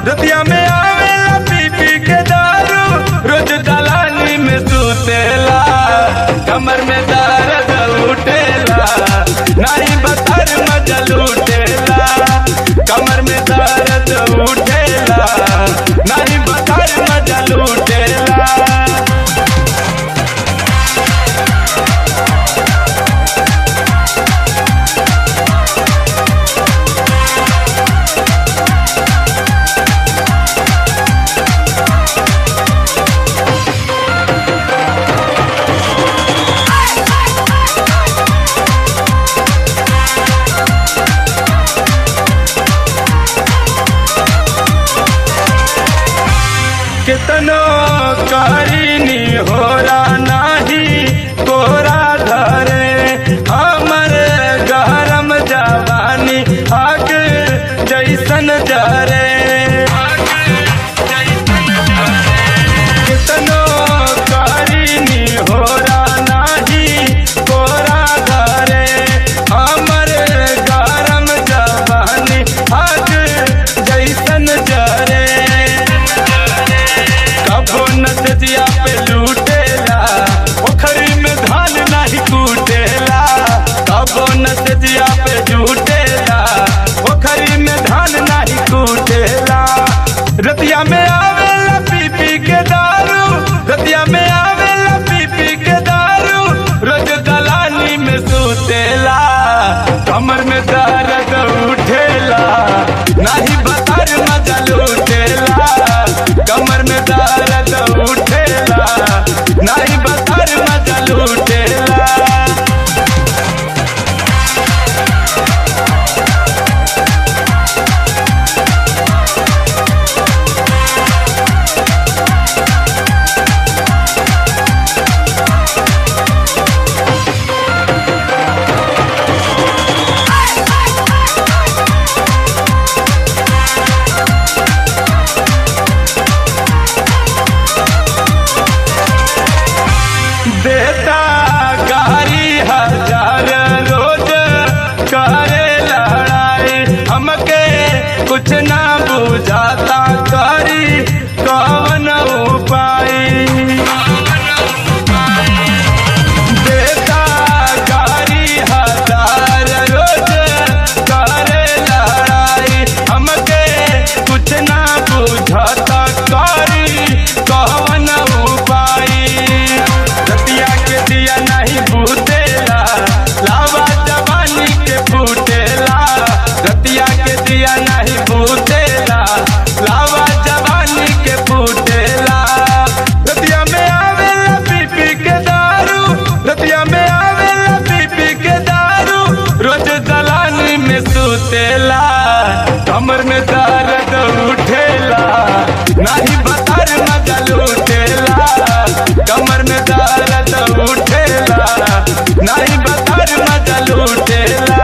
रतिया में आवेला पी पी के दारू, रोज दलानी में सुतेला, कमर में दर्द उठेला, नहीं बतर मजा लूटेला, कमर में दर्द उठेला, नहीं बतर मजा लूटेला। कितनो करीनी होरा नाही कोरा धरे, हमर गरम जवानी आग जैसन जरे, कितनो करीनी होरा नाही कोरा धरे, हमर गरम जवानी आग जैसन जरे, कबो नदिया पे लूटेला, पोखरी में धान नहीं कूटेला, कबो नदिया पे लूटेला, पोखरी में धान नहीं कूटेला, रतिया में आवेला पी पी के दारू, रतिया में आवेला पी पी के दारू, रोज दलानी में सुतेला, कमर में दर्द उठेला, नहीं बतर मजा लूटेला, कमर में दर्द उठेला, नहीं बतर मजा लूटेला। देता गारी हजार रोज करे लड़ाई, हमके कुछ ना बुझाता करी कौन उपाय, देता गारी हजार रोज करे लड़ाई, हमके कुछ ना बुझाता करी कौन उपाय, रतिया के दिया नहीं बूतेला, लावा जवानी के फूटेला, रतिया के दिया नहीं बूतेला, लावा जवानी के फूटेला, रतिया में आवेला पी पी के दारू, रतिया में आवेला पी पी के दारू, रोज दलानी में सुतेला, कमर में दर्द उठेला, नहीं बतर मजा लूटेला, कमर में दर्द उठेला, नहीं बतर मजा लूटेला।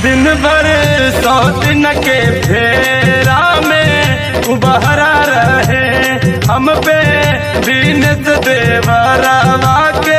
दिन भर 100 दिन के फेरा में बहरा रहे, हम पे दीन देवरवा के